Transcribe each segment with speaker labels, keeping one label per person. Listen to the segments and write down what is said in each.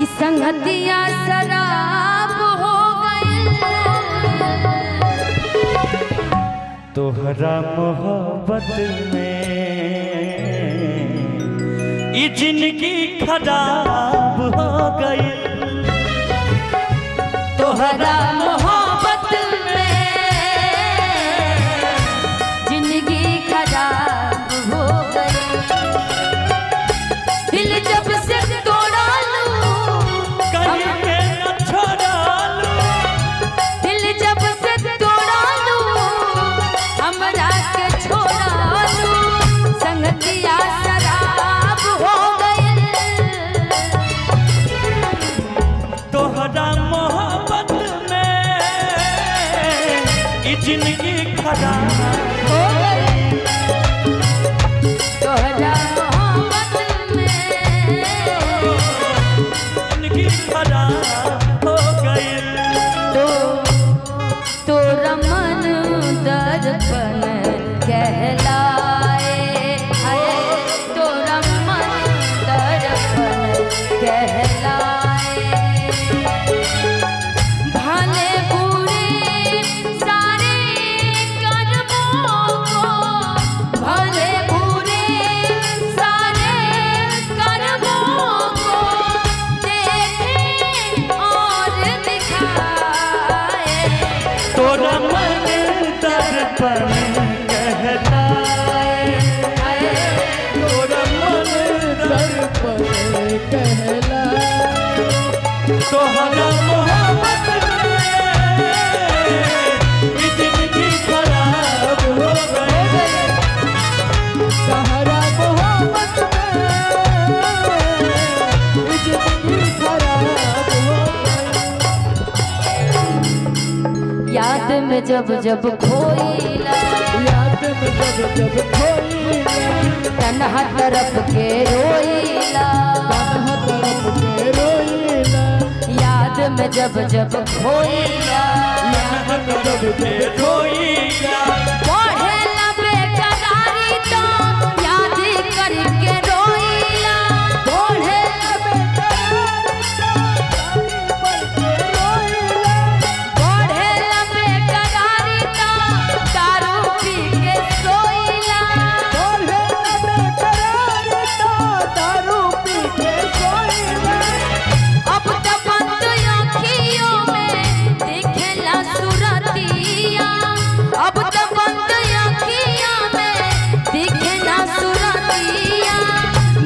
Speaker 1: संगतिया शराब हो गई
Speaker 2: तोहरा मोहब्बत में ये जिंदगी खराब हो गई।
Speaker 1: तोहरा मोहब्बत में जिंदगी खराब हो गई। दिल जब से तोड़ा लूं
Speaker 2: कहीं पे न छोड़ा लूं,
Speaker 1: दिल जब से तोड़ा लूं हमरा के छोड़ा लूं संगतिया शराब हो गई।
Speaker 2: तोहरा मोहब्बत में ये जिंदगी खराब
Speaker 1: हो गई। तोहरा मोहब्बत में
Speaker 2: जिंदगी खराब हो गई।
Speaker 1: तोरा मन दर्पण कहलाए हाय तोरा मन दर्पण कहलाए। भले बुरे सारे कर्मों को भले बुरे सारे कर्मों को देखे और दिखाए।
Speaker 2: तोरा मन दर्पण कहता है, तोरा मन दर्पण कहला। तोहरा मोहब्बत में ये जिंदगी खराब हो गई। तोहरा मोहब्बत में ये जिंदगी खराब हो गई।
Speaker 1: याद में जब जब खोईला
Speaker 2: याद में जब खोईला
Speaker 1: तन्हा तरफ के रोईला।
Speaker 2: तन्हा तरफ के रोईला।
Speaker 1: याद में जब जब खोईला
Speaker 2: याद में जब खोईला।
Speaker 1: पढ़ेला बेकरारी तो याद करके रोईला। पढ़ेला पढ़ेला बेकरारी तो दारू पी के सोईला। अब तो बंद आँखियों में दिखेला सुरतिया। अब तो बंद आँखियों में दिखेला सुरतिया।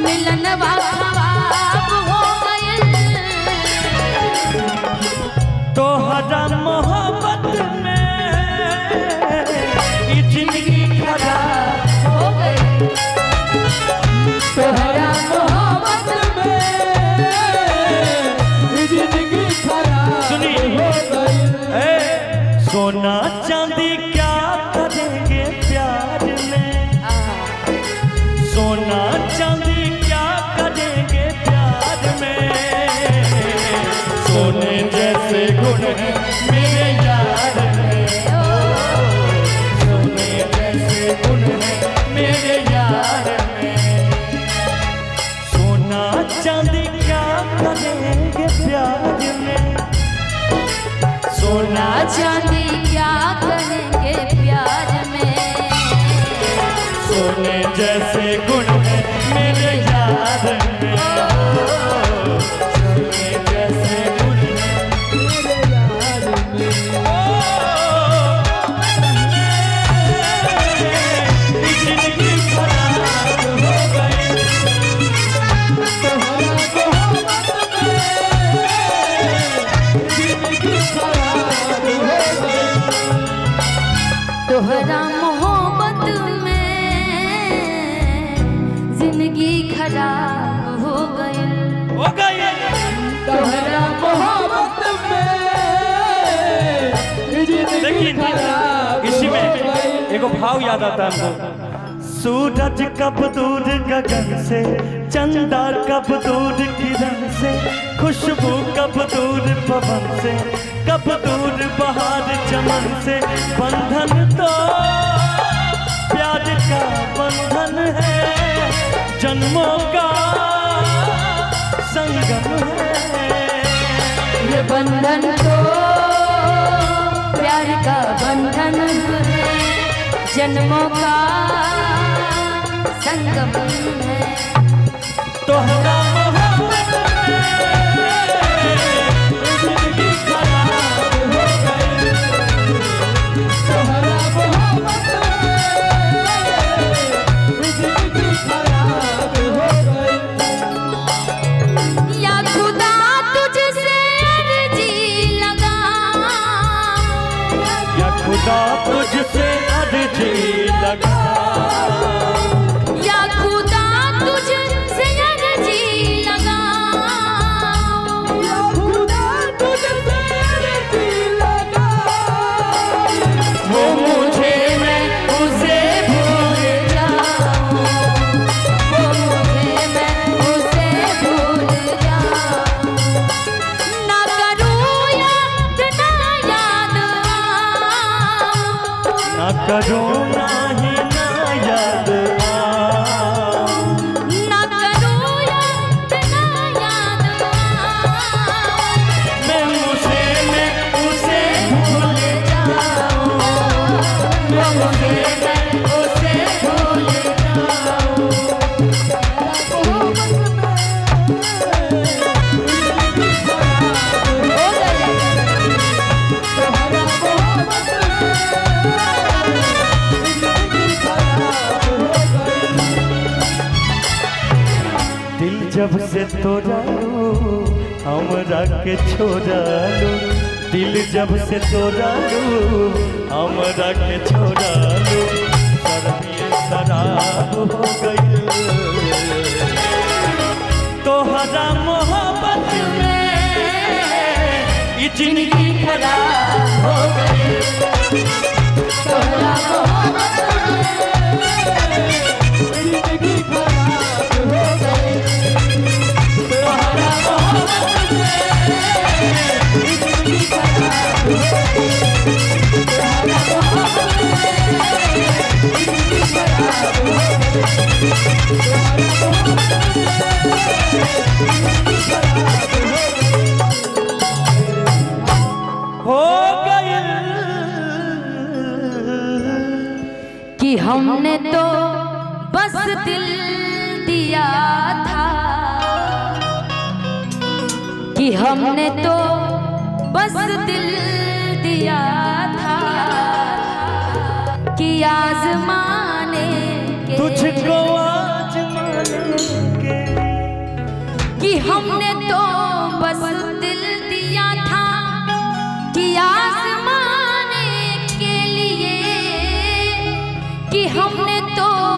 Speaker 1: मिलन ख्वाब हो गइल।
Speaker 2: तोहरा मोहब्बत में ये जिंदगी खराब
Speaker 1: हो गई। तोहरा मोहब्बत
Speaker 2: ये जिंदगी खराब सुनिए हो गई। सोना चांदी क्या करेंगे प्यार में, सोना चांदी क्या करेंगे प्यार में। सोने जैसे गुण हैं मेरे यार में, सोने जैसे गुण हैं मेरे यार में। सोना चांदी क्या करेंगे प्यार में, सोना
Speaker 1: चांदी क्या करेंगे प्यार में।
Speaker 2: सोने जैसे गुण हैं मेरे यार में, सोने जैसे गुण हैं मेरे यार में। ये जिंदगी खराब हो गई। तोहरा मोहब्बत में जिंदगी खराब हो गई।
Speaker 1: तोहरा मोहब्बत में जिंदगी खराब हो गई।
Speaker 2: हो गई।
Speaker 1: तोहरा मोहब्बत
Speaker 2: लेकिन इसी में एगो भाव याद आता है हमको। सूरज कब दूर गगन से, चंदा कब दूर किरण से, खुशबू कब दूर पवन से, कब दूर बहार चमन से। बंधन तो प्यार का बंधन है, जन्मों का संगम है।
Speaker 1: बंधन तो प्यार का बंधन है, जन्मों का संगम है।
Speaker 2: तोहरा मोहब्बत जिंदगी खराब हो गई, तोहरा मोहब्बत जिंदगी खराब हो गई।
Speaker 1: या खुदा तुझसे अर्जी लगाऊं,
Speaker 2: या खुदा तुझसे अर्जी लगाऊं,
Speaker 1: या खुदा तुझसे अर्जी लगाऊं,
Speaker 2: या खुदा तुझसे अर्जी लगाऊं।
Speaker 1: वो मुझे मैं उसे भूल जाऊं, वो मुझे मैं उसे भूल जाऊं। ना करूं याद ना याद आऊं,
Speaker 2: ना करूं नाही ना याद आऊं,
Speaker 1: ना करूं याद ना याद आऊं।
Speaker 2: मैं उसे
Speaker 1: भूल जाऊं, वो मुझे मैं उसे भूल जाऊं। हो गया।
Speaker 2: दिल जब से तोड़ालू हमरा के छोड़ालू, दिल जब से तोड़ालू हमरा के छोड़ालू, शर्मिए शराब हो गई। तोहरा मोहब्बत में ये जिंदगी खराब हो गई।
Speaker 1: तोहरा मोहब्बत
Speaker 2: जिंदगी खराब हो गई। तोहरा मोहब्बत में जिंदगी खराब हो गई। तोहरा मोहब्बत में जिंदगी खराब हो गई। तोहरा मोहब्बत में जिंदगी खराब हो गई।
Speaker 1: कि हमने तो बस दिल दिया था, कि हमने तो बस दिल दिया था, कि आजमाने के
Speaker 2: तुझको आजमाने के,
Speaker 1: कि हमने तो बस दिल दिया था, कि आजमाने के लिए, कि हम